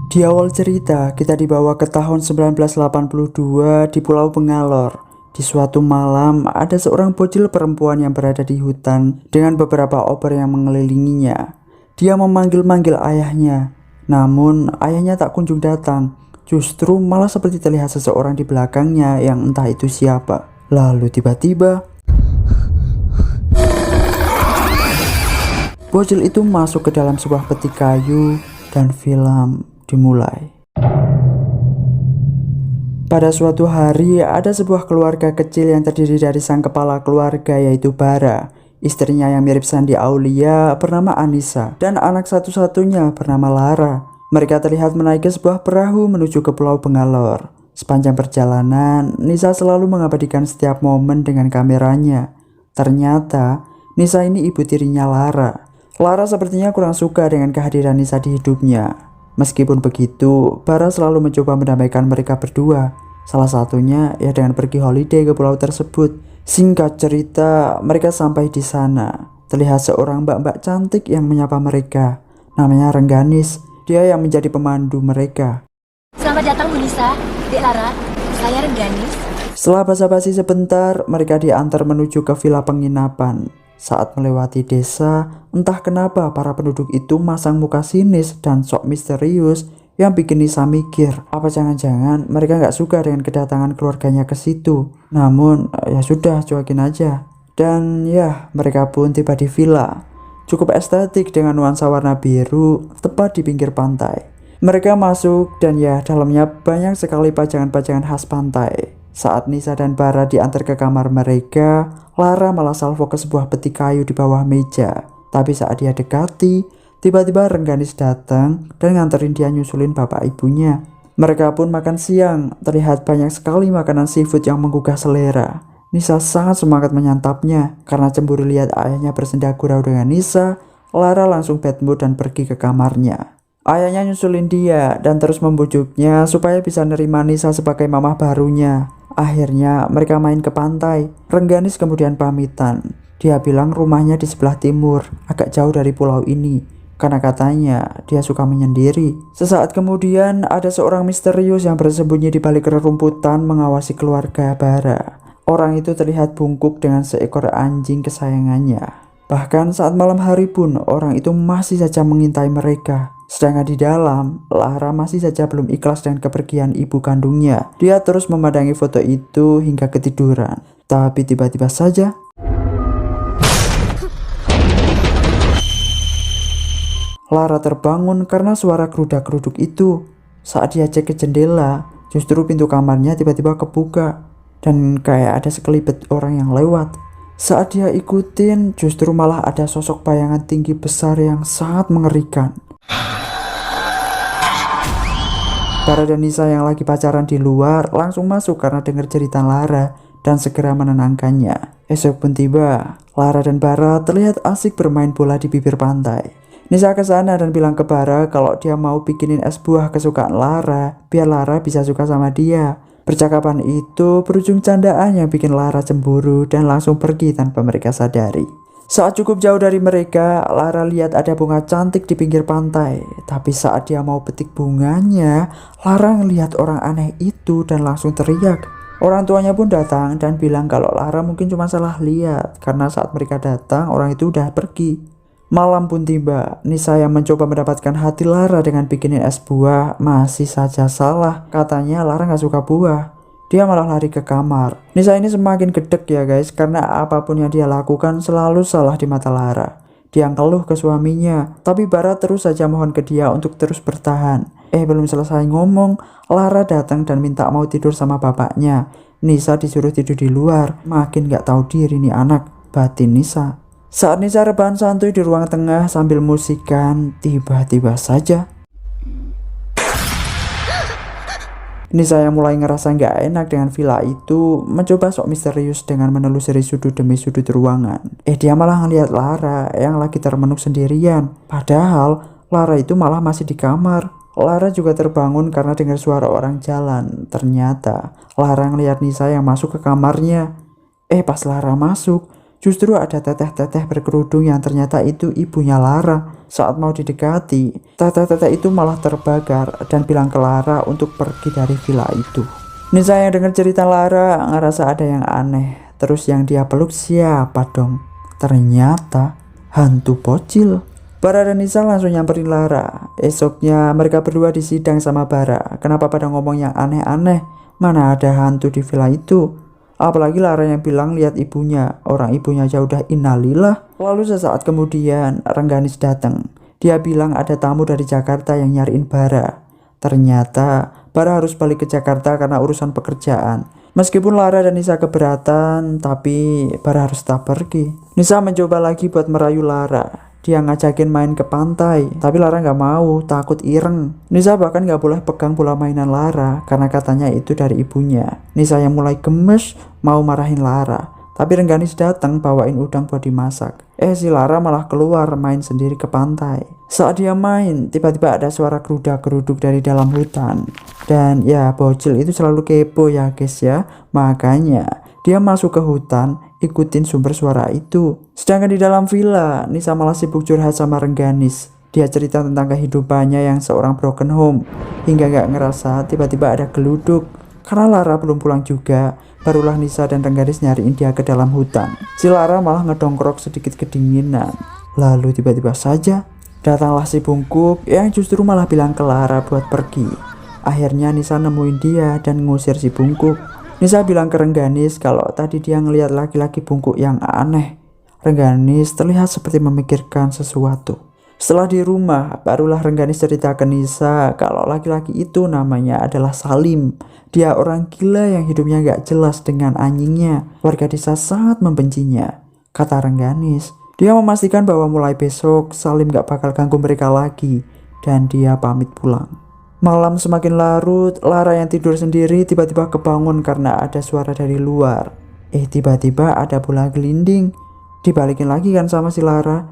Di awal cerita, kita dibawa ke tahun 1982 di Pulau Pengalor. Di suatu malam, ada seorang bocil perempuan yang berada di hutan dengan beberapa obor yang mengelilinginya. Dia memanggil-manggil ayahnya, namun ayahnya tak kunjung datang. Justru malah seperti terlihat seseorang di belakangnya yang entah itu siapa. Lalu tiba-tiba, bocil itu masuk ke dalam sebuah peti kayu dan film dimulai. Pada suatu hari, ada sebuah keluarga kecil yang terdiri dari sang kepala keluarga yaitu Bara, istrinya yang mirip Shandy Aulia bernama Anissa, dan anak satu-satunya bernama Lara. Mereka terlihat menaiki sebuah perahu menuju ke Pulau Pengalor. Sepanjang perjalanan, Nisa selalu mengabadikan setiap momen dengan kameranya. Ternyata, Nisa ini ibu tirinya Lara. Lara sepertinya kurang suka dengan kehadiran Nisa di hidupnya. Meskipun begitu, Bara selalu mencoba mendamaikan mereka berdua. Salah satunya ya dengan pergi holiday ke pulau tersebut. Singkat cerita, mereka sampai di sana. Terlihat seorang mbak-mbak cantik yang menyapa mereka. Namanya Rengganis. Dia yang menjadi pemandu mereka. Selamat datang Bu Nisa, Dek Lara, saya Rengganis. Setelah basa-basi sebentar, mereka diantar menuju ke villa penginapan. Saat melewati desa, entah kenapa para penduduk itu masang muka sinis dan sok misterius yang bikin Nisa mikir, apa jangan-jangan mereka nggak suka dengan kedatangan keluarganya ke situ. Namun ya sudah, cuekin aja. Dan ya, mereka pun tiba di villa. Cukup estetik dengan nuansa warna biru, tepat di pinggir pantai. Mereka masuk dan ya dalamnya banyak sekali pajangan-pajangan khas pantai. Saat Nisa dan Bara diantar ke kamar mereka, Lara malah salvo ke sebuah peti kayu di bawah meja. Tapi saat dia dekati, tiba-tiba Rengganis datang dan nganterin dia nyusulin bapak ibunya. Mereka pun makan siang, terlihat banyak sekali makanan seafood yang menggugah selera. Nisa sangat semangat menyantapnya, karena cemburu lihat ayahnya bersenda gurau dengan Nisa. Lara langsung bad mood dan pergi ke kamarnya. Ayahnya nyusulin dia dan terus membujuknya supaya bisa nerima Nisa sebagai mamah barunya. Akhirnya mereka main ke pantai. Rengganis kemudian pamitan. Dia bilang rumahnya di sebelah timur, agak jauh dari pulau ini, karena katanya dia suka menyendiri. Sesaat kemudian ada seorang misterius yang bersembunyi di balik rerumputan mengawasi keluarga Bara. Orang itu terlihat bungkuk dengan seekor anjing kesayangannya. Bahkan saat malam hari pun orang itu masih saja mengintai mereka. Sedangkan di dalam, Lara masih saja belum ikhlas dengan kepergian ibu kandungnya. Dia terus memandangi foto itu hingga ketiduran. Tapi tiba-tiba saja, Lara terbangun karena suara kerudak-keruduk itu. Saat dia cek ke jendela, justru pintu kamarnya tiba-tiba kebuka. Dan kayak ada sekelibet orang yang lewat. Saat dia ikutin, justru malah ada sosok bayangan tinggi besar yang sangat mengerikan. Bara dan Nisa yang lagi pacaran di luar langsung masuk karena dengar cerita Lara dan segera menenangkannya. Esok pun tiba, Lara dan Bara terlihat asik bermain bola di bibir pantai. Nisa ke sana dan bilang ke Bara kalau dia mau bikinin es buah kesukaan Lara biar Lara bisa suka sama dia. Percakapan itu berujung candaan yang bikin Lara cemburu dan langsung pergi tanpa mereka sadari. Saat cukup jauh dari mereka, Lara lihat ada bunga cantik di pinggir pantai. Tapi saat dia mau petik bunganya, Lara ngelihat orang aneh itu dan langsung teriak. Orang tuanya pun datang dan bilang kalau Lara mungkin cuma salah lihat, karena saat mereka datang orang itu udah pergi. Malam pun tiba, Nisa yang mencoba mendapatkan hati Lara dengan bikinin es buah masih saja salah. Katanya Lara gak suka buah. Dia malah lari ke kamar. Nisa ini semakin gedek ya guys, karena apapun yang dia lakukan selalu salah di mata Lara. Dia ngeluh ke suaminya, tapi Bara terus saja mohon ke dia untuk terus bertahan. Belum selesai ngomong, Lara datang dan minta mau tidur sama bapaknya. Nisa disuruh tidur di luar. Makin gak tahu diri nih anak, batin Nisa. Saat Nisa rebahan santuy di ruang tengah sambil musikan, tiba-tiba saja Nisa yang mulai ngerasa nggak enak dengan villa itu mencoba sok misterius dengan menelusuri sudut demi sudut ruangan. Dia malah ngelihat Lara yang lagi termenung sendirian. Padahal Lara itu malah masih di kamar. Lara juga terbangun karena dengar suara orang jalan. Ternyata Lara ngelihat Nisa yang masuk ke kamarnya. Pas Lara masuk, Justru ada teteh-teteh berkerudung yang ternyata itu ibunya Lara. Saat mau didekati, teteh-teteh itu malah terbakar dan bilang ke Lara untuk pergi dari villa itu. Nisa yang dengar cerita Lara ngerasa ada yang aneh. Terus yang dia peluk siapa dong? Ternyata hantu bocil. Bara dan Nisa langsung nyamperin Lara. Esoknya mereka berdua disidang sama Bara. Kenapa pada ngomong yang aneh-aneh? Mana ada hantu di villa itu? Apalagi Lara yang bilang lihat ibunya. Orang ibunya aja udah innalillah. Lalu sesaat kemudian Rengganis datang. Dia bilang ada tamu dari Jakarta yang nyariin Bara. Ternyata Bara harus balik ke Jakarta karena urusan pekerjaan. Meskipun Lara dan Nisa keberatan, tapi Bara harus tetap pergi. Nisa mencoba lagi buat merayu Lara. Dia ngajakin main ke pantai, tapi Lara nggak mau, takut ireng. Nisa bahkan nggak boleh pegang bola mainan Lara karena katanya itu dari ibunya. Nisa yang mulai gemes mau marahin Lara, tapi Rengganis datang bawain udang buat dimasak. Si Lara malah keluar main sendiri ke pantai. Saat dia main, tiba-tiba ada suara gerudak-geruduk dari dalam hutan. Dan ya bocil itu selalu kepo ya guys ya, makanya dia masuk ke hutan ikutin sumber suara itu. Sedangkan di dalam villa, Nisa malah sibuk curhat sama Rengganis. Dia cerita tentang kehidupannya yang seorang broken home, hingga gak ngerasa tiba-tiba ada geluduk. Karena Lara belum pulang juga, barulah Nisa dan Rengganis nyariin dia ke dalam hutan. Si Lara malah ngedongkrok sedikit kedinginan. Lalu tiba-tiba saja datanglah si Bungkuk yang justru malah bilang ke Lara buat pergi. Akhirnya Nisa nemuin dia dan ngusir si Bungkuk. Nisa bilang ke Rengganis kalau tadi dia ngelihat laki-laki bungkuk yang aneh. Rengganis terlihat seperti memikirkan sesuatu. Setelah di rumah, barulah Rengganis cerita ke Nisa kalau laki-laki itu namanya adalah Salim. Dia orang gila yang hidupnya gak jelas dengan anjingnya. Warga desa sangat membencinya. Kata Rengganis, dia memastikan bahwa mulai besok Salim gak bakal ganggu mereka lagi. Dan dia pamit pulang. Malam semakin larut, Lara yang tidur sendiri tiba-tiba kebangun karena ada suara dari luar. Tiba-tiba ada bola gelinding. Dibalikin lagi kan sama si Lara.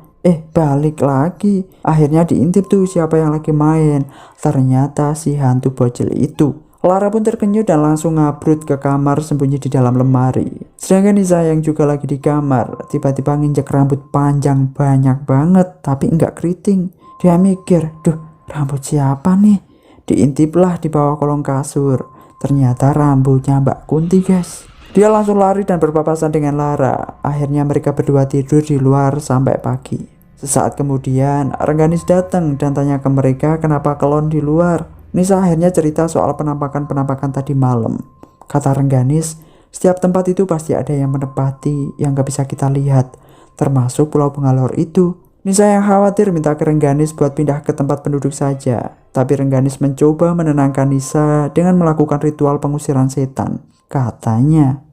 Balik lagi. Akhirnya diintip tuh siapa yang lagi main. Ternyata si hantu bocil itu. Lara pun terkenyut dan langsung ngabrut ke kamar sembunyi di dalam lemari. Sedangkan Nisa yang juga lagi di kamar tiba-tiba nginjek rambut panjang banyak banget tapi enggak keriting. Dia mikir, duh rambut siapa nih? Diintiplah di bawah kolong kasur. Ternyata rambutnya Mbak Kunti guys. Dia langsung lari dan berpapasan dengan Lara. Akhirnya mereka berdua tidur di luar sampai pagi. Sesaat kemudian Rengganis datang dan tanya ke mereka kenapa kelon di luar. Nisa akhirnya cerita soal penampakan-penampakan tadi malam. Kata Rengganis, setiap tempat itu pasti ada yang menepati yang gak bisa kita lihat. Termasuk Pulau Bengalor itu. Nisa yang khawatir minta ke Rengganis buat pindah ke tempat penduduk saja. Tapi Rengganis mencoba menenangkan Nisa dengan melakukan ritual pengusiran setan. Katanya,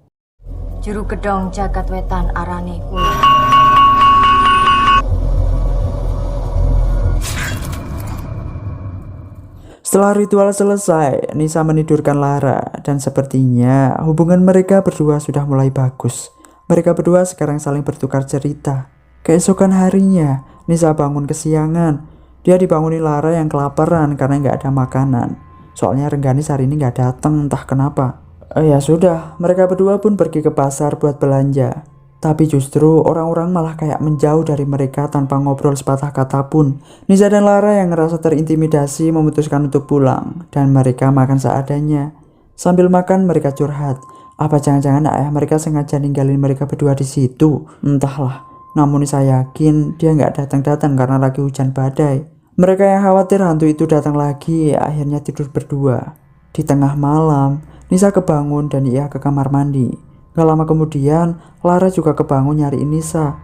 Juru gedong jagat wetan arane kula. setelah ritual selesai, Nisa menidurkan Lara dan sepertinya hubungan mereka berdua sudah mulai bagus. Mereka berdua sekarang saling bertukar cerita. Keesokan harinya, Nisa bangun kesiangan. Dia dibangunin Lara yang kelaparan karena nggak ada makanan. Soalnya Rengganis hari ini nggak datang, entah kenapa. Ya sudah, mereka berdua pun pergi ke pasar buat belanja. Tapi justru orang-orang malah kayak menjauh dari mereka tanpa ngobrol sepatah kata pun. Nisa dan Lara yang ngerasa terintimidasi memutuskan untuk pulang. Dan mereka makan seadanya. Sambil makan mereka curhat. Apa jangan-jangan ayah mereka sengaja ninggalin mereka berdua di situ? Entahlah. Namun saya yakin dia nggak datang-datang karena lagi hujan badai. Mereka yang khawatir hantu itu datang lagi akhirnya tidur berdua. Di tengah malam, Nisa kebangun dan ia ke kamar mandi. Gak lama kemudian, Lara juga kebangun nyariin Nisa.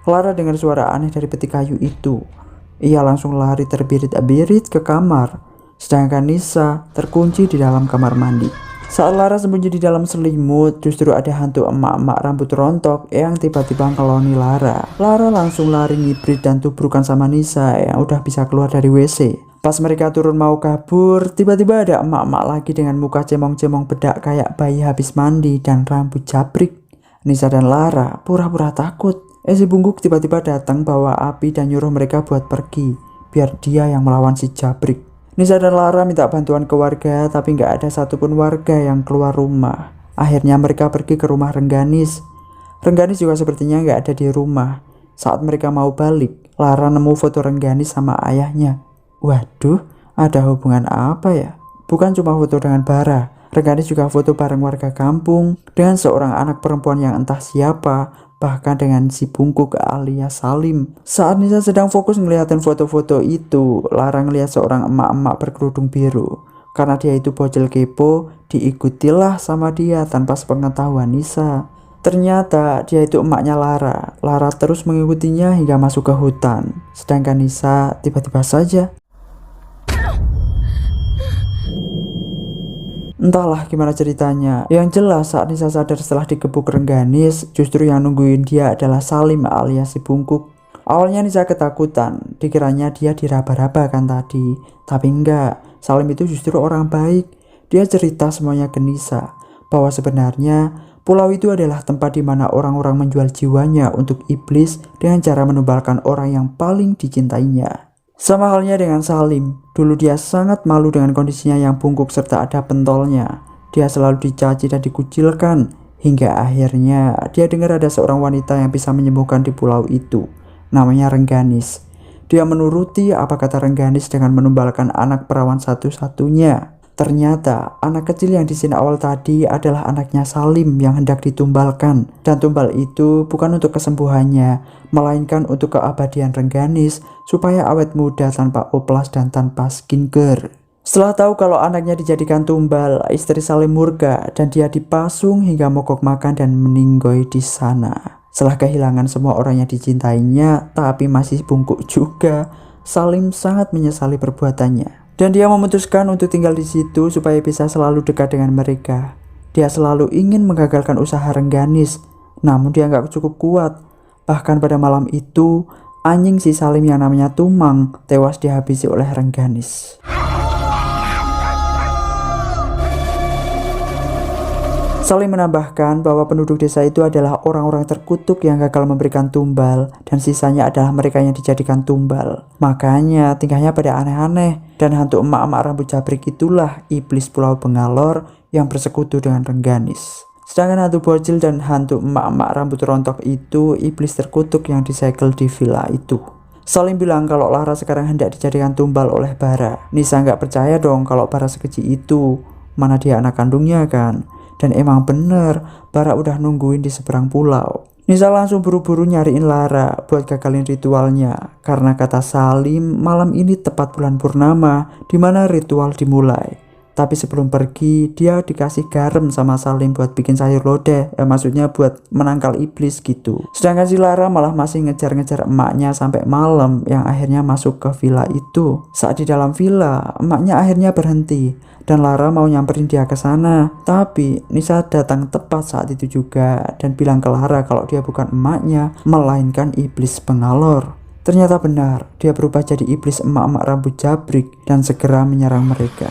Lara dengar suara aneh dari peti kayu itu. Ia langsung lari terbirit-birit ke kamar. Sedangkan Nisa terkunci di dalam kamar mandi. Saat Lara sembunyi di dalam selimut, justru ada hantu emak-emak rambut rontok yang tiba-tiba ngeloni Lara. Lara langsung lari ngibrit dan tubrukan sama Nisa yang udah bisa keluar dari WC. Pas mereka turun mau kabur, tiba-tiba ada emak-emak lagi dengan muka cemong-cemong bedak kayak bayi habis mandi dan rambut jabrik. Nisa dan Lara pura-pura takut. Si Bungkuk tiba-tiba datang bawa api dan nyuruh mereka buat pergi, biar dia yang melawan si jabrik. Nisa dan Lara minta bantuan ke warga, tapi nggak ada satupun warga yang keluar rumah. Akhirnya mereka pergi ke rumah Rengganis. Rengganis juga sepertinya nggak ada di rumah. Saat mereka mau balik, Lara nemu foto Rengganis sama ayahnya. Waduh, ada hubungan apa ya? Bukan cuma foto dengan Bara, Rengganis juga foto bareng warga kampung dengan seorang anak perempuan yang entah siapa, bahkan dengan si bungkuk alias Salim. Saat Nisa sedang fokus ngeliatin foto-foto itu, Lara ngeliat seorang emak-emak berkerudung biru. Karena dia itu bocil kepo, diikutilah sama dia tanpa sepengetahuan Nisa. Ternyata dia itu emaknya Lara. Lara terus mengikutinya hingga masuk ke hutan. Sedangkan Nisa tiba-tiba saja. Entahlah gimana ceritanya. Yang jelas saat Nisa sadar setelah digebuk Rengganis, justru yang nungguin dia adalah Salim alias si bungkuk. Awalnya Nisa ketakutan, dikiranya dia diraba-raba kan tadi. Tapi enggak, Salim itu justru orang baik. Dia cerita semuanya ke Nisa, bahwa sebenarnya pulau itu adalah tempat di mana orang-orang menjual jiwanya untuk iblis dengan cara menumbalkan orang yang paling dicintainya. Sama halnya dengan Salim, dulu dia sangat malu dengan kondisinya yang bungkuk serta ada pentolnya. Dia selalu dicaci dan dikucilkan, hingga akhirnya dia dengar ada seorang wanita yang bisa menyembuhkan di pulau itu. Namanya Rengganis. Dia menuruti apa kata Rengganis dengan menumbalkan anak perawan satu-satunya. Ternyata anak kecil yang di sini awal tadi adalah anaknya Salim yang hendak ditumbalkan. Dan tumbal itu bukan untuk kesembuhannya, melainkan untuk keabadian Rengganis supaya awet muda tanpa oplas dan tanpa skincare. Setelah tahu kalau anaknya dijadikan tumbal, istri Salim murka dan dia dipasung hingga mogok makan dan meninggoy di sana. Setelah kehilangan semua orang yang dicintainya, tapi masih bungkuk juga, Salim sangat menyesali perbuatannya. Dan dia memutuskan untuk tinggal di situ supaya bisa selalu dekat dengan mereka. Dia selalu ingin menggagalkan usaha Rengganis, namun dia nggak cukup kuat. Bahkan pada malam itu, anjing si Salim yang namanya Tumang tewas dihabisi oleh Rengganis. Salim menambahkan bahwa penduduk desa itu adalah orang-orang terkutuk yang gagal memberikan tumbal dan sisanya adalah mereka yang dijadikan tumbal. Makanya tingkahnya pada aneh-aneh dan hantu emak-emak rambut jabrik itulah iblis Pulau Bengalor yang bersekutu dengan Rengganis. Sedangkan hantu bocil dan hantu emak-emak rambut rontok itu iblis terkutuk yang disegel di villa itu. Salim bilang kalau Lara sekarang hendak dijadikan tumbal oleh Bara. Nisa nggak percaya dong kalau Bara sekecil itu. Mana dia anak kandungnya kan? Dan emang bener, Bara udah nungguin di seberang pulau. Nisa langsung buru-buru nyariin Lara buat gagalin ritualnya. Karena kata Salim, malam ini tepat bulan purnama di mana ritual dimulai. Tapi sebelum pergi, dia dikasih garam sama Salim buat bikin sayur lodeh. Maksudnya buat menangkal iblis gitu. Sedangkan si Lara malah masih ngejar-ngejar emaknya sampai malam yang akhirnya masuk ke villa itu. Saat di dalam villa, emaknya akhirnya berhenti. Dan Lara mau nyamperin dia ke sana. Tapi Nisa datang tepat saat itu juga dan bilang ke Lara kalau dia bukan emaknya, melainkan iblis Bengalor. Ternyata benar, dia berubah jadi iblis emak-emak rambut jabrik dan segera menyerang mereka.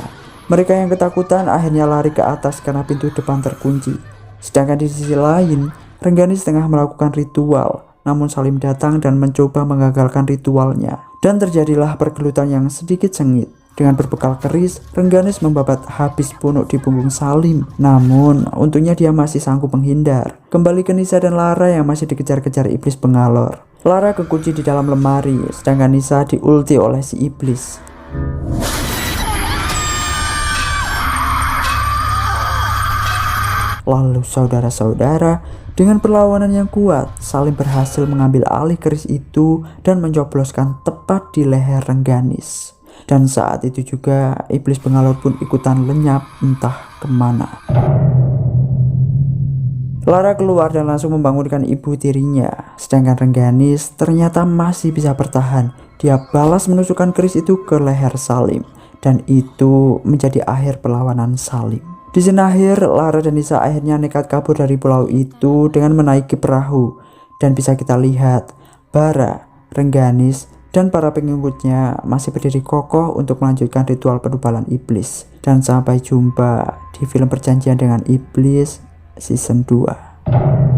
Mereka yang ketakutan akhirnya lari ke atas karena pintu depan terkunci. Sedangkan di sisi lain, Rengganis tengah melakukan ritual. Namun Salim datang dan mencoba mengagalkan ritualnya. Dan terjadilah pergelutan yang sedikit sengit. Dengan berbekal keris, Rengganis membabat habis punuk di punggung Salim. Namun, untungnya dia masih sanggup menghindar. Kembali ke Nisa dan Lara yang masih dikejar-kejar iblis Bengalor. Lara kekunci di dalam lemari, sedangkan Nisa diulti oleh si iblis. Lalu saudara-saudara, dengan perlawanan yang kuat, Salim berhasil mengambil alih keris itu dan mencobloskan tepat di leher Rengganis. Dan saat itu juga iblis Bengalor pun ikutan lenyap entah kemana. Lara keluar dan langsung membangunkan ibu tirinya. Sedangkan Rengganis ternyata masih bisa bertahan. Dia balas menusukkan keris itu ke leher Salim. Dan itu menjadi akhir perlawanan Salim. Di sini akhir, Lara dan Nisa akhirnya nekat kabur dari pulau itu dengan menaiki perahu. Dan bisa kita lihat, Bara, Rengganis, dan para pengikutnya masih berdiri kokoh untuk melanjutkan ritual penumbalan iblis. Dan sampai jumpa di film Perjanjian dengan Iblis Season 2.